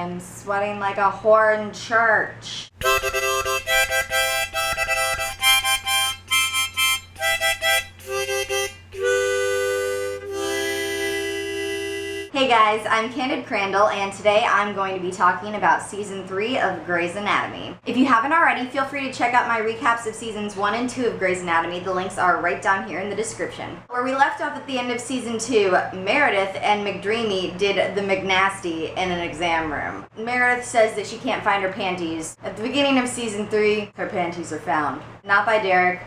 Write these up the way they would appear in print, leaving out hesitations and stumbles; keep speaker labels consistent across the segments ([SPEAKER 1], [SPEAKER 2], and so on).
[SPEAKER 1] I'm sweating like a whore in church. Hey guys, I'm CandidCrandell, and today I'm going to be talking about Season 3 of Grey's Anatomy. If you haven't already, feel free to check out my recaps of Seasons 1 and 2 of Grey's Anatomy. The links are right down here in the description. Where we left off at the end of Season 2, Meredith and McDreamy did the McNasty in an exam room. Meredith says that she can't find her panties. At the beginning of Season 3, her panties are found. Not by Derek,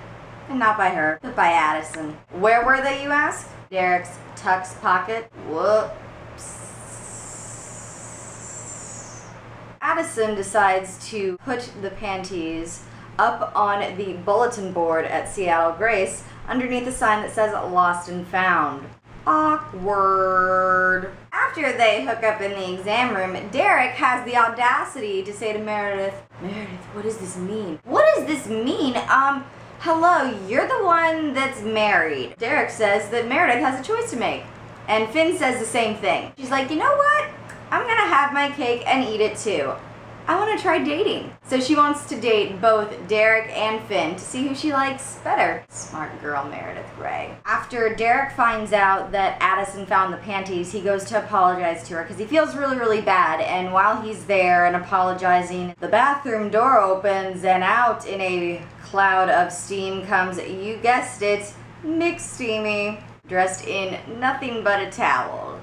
[SPEAKER 1] and not by her, but by Addison. Where were they, you ask? Derek's tux pocket. Whoop. Addison decides to put the panties up on the bulletin board at Seattle Grace underneath a sign that says lost and found. Awkward. After they hook up in the exam room, Derek has the audacity to say to Meredith, what does this mean? What does this mean? Hello, you're the one that's married. Derek says that Meredith has a choice to make. And Finn says the same thing. She's like, you know what? I'm gonna have my cake and eat it too. I want to try dating. So she wants to date both Derek and Finn to see who she likes better. Smart girl, Meredith Grey. After Derek finds out that Addison found the panties, he goes to apologize to her because he feels really, really bad. And while he's there and apologizing, the bathroom door opens and out in a cloud of steam comes, you guessed it, McSteamy, dressed in nothing but a towel.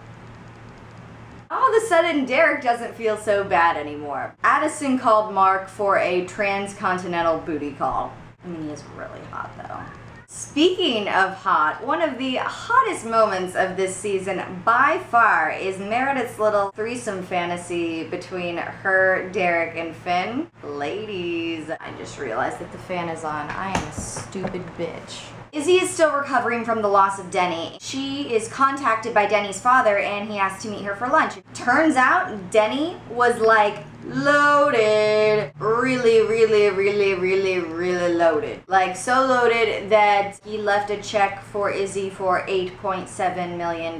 [SPEAKER 1] All of a sudden, Derek doesn't feel so bad anymore. Addison called Mark for a transcontinental booty call. I mean, he is really hot, though. Speaking of hot, one of the hottest moments of this season by far is Meredith's little threesome fantasy between her, Derek, and Finn. Ladies, I just realized that the fan is on. I am a stupid bitch. Izzy is still recovering from the loss of Denny. She is contacted by Denny's father and he asks to meet her for lunch. Turns out Denny was like loaded. Really, really, really, really, really loaded. Like so loaded that he left a check for Izzy for $8.7 million.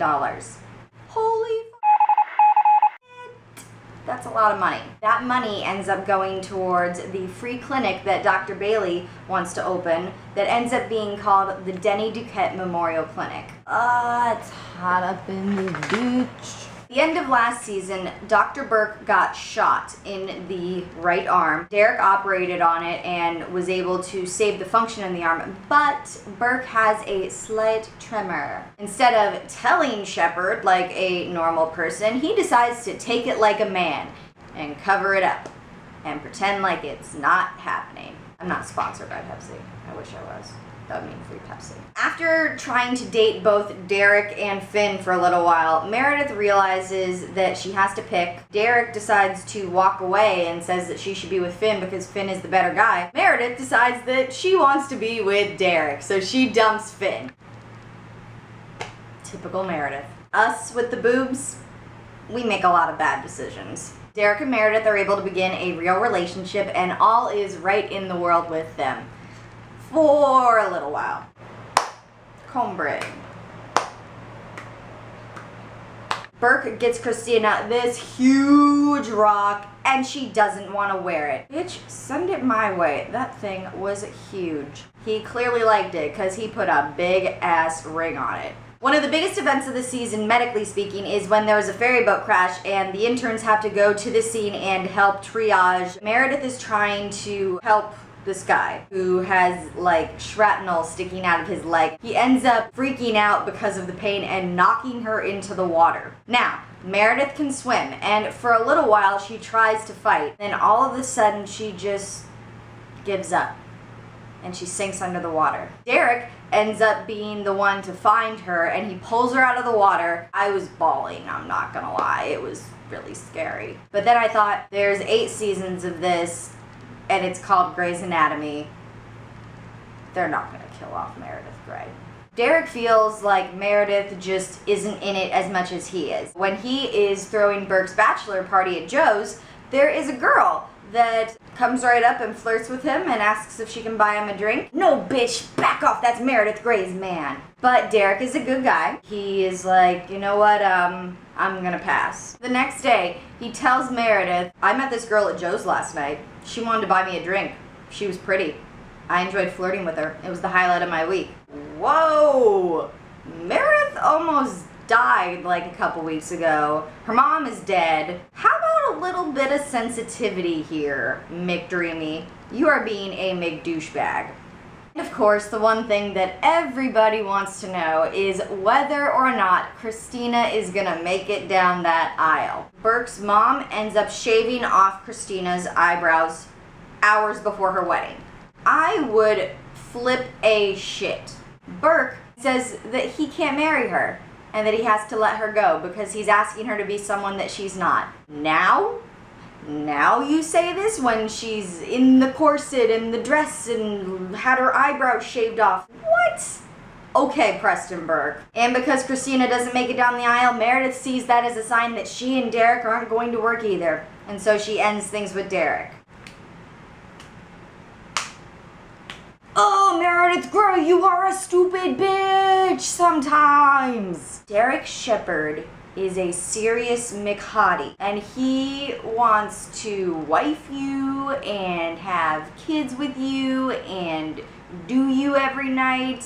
[SPEAKER 1] Holy that's a lot of money. That money ends up going towards the free clinic that Dr. Bailey wants to open that ends up being called the Denny Duquette Memorial Clinic. It's hot up in the ditch. The end of last season, Dr. Burke got shot in the right arm. Derek operated on it and was able to save the function in the arm, but Burke has a slight tremor. Instead of telling Shepard like a normal person, he decides to take it like a man and cover it up and pretend like it's not happening. I'm not sponsored by Pepsi. I wish I was. That would mean free Pepsi. After trying to date both Derek and Finn for a little while, Meredith realizes that she has to pick. Derek decides to walk away and says that she should be with Finn because Finn is the better guy. Meredith decides that she wants to be with Derek, so she dumps Finn. Typical Meredith. Us with the boobs, we make a lot of bad decisions. Derek and Meredith are able to begin a real relationship and all is right in the world with them. For a little while. Cornbread. Burke gets Christina this huge rock and she doesn't want to wear it. Bitch, send it my way. That thing was huge. He clearly liked it because he put a big ass ring on it. One of the biggest events of the season, medically speaking, is when there's a ferry boat crash and the interns have to go to the scene and help triage. Meredith is trying to help this guy who has like shrapnel sticking out of his leg. He ends up freaking out because of the pain and knocking her into the water. Now, Meredith can swim and for a little while she tries to fight. Then all of a sudden she just gives up and she sinks under the water. Derek ends up being the one to find her and he pulls her out of the water. I was bawling, I'm not gonna lie. It was really scary. But then I thought, there's 8 seasons of this and it's called Grey's Anatomy. They're not going to kill off Meredith Grey. Derek feels like Meredith just isn't in it as much as he is. When he is throwing Burke's bachelor party at Joe's, there is a girl that comes right up and flirts with him and asks if she can buy him a drink. No, bitch, back off, that's Meredith Grey's man. But Derek is a good guy. He is like, you know what, I'm gonna pass. The next day, he tells Meredith, I met this girl at Joe's last night. She wanted to buy me a drink. She was pretty. I enjoyed flirting with her. It was the highlight of my week. Whoa! Meredith almost died like a couple weeks ago. Her mom is dead. How about a little bit of sensitivity here, McDreamy? You are being a McDouchebag. And of course, the one thing that everybody wants to know is whether or not Christina is gonna make it down that aisle. Burke's mom ends up shaving off Christina's eyebrows hours before her wedding. I would flip a shit. Burke says that he can't marry her and that he has to let her go because he's asking her to be someone that she's not. Now you say this when she's in the corset and the dress and had her eyebrows shaved off. What? Okay, Preston Burke. And because Christina doesn't make it down the aisle, Meredith sees that as a sign that she and Derek aren't going to work either. And so she ends things with Derek. Oh, Meredith Grey, you are a stupid bitch sometimes. Derek Shepherd is a serious McHottie, and he wants to wife you and have kids with you and do you every night.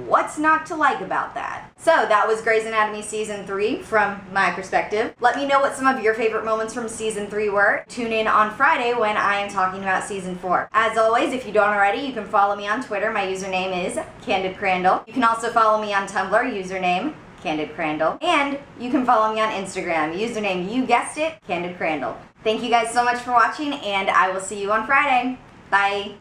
[SPEAKER 1] What's not to like about that? So that was Grey's Anatomy Season 3 from my perspective. Let me know what some of your favorite moments from Season 3 were. Tune in on Friday when I am talking about Season 4. As always, if you don't already, you can follow me on Twitter. My username is CandidCrandell. You can also follow me on Tumblr, username CandidCrandell. And you can follow me on Instagram, username, you guessed it, CandidCrandell. Thank you guys so much for watching, and I will see you on Friday. Bye.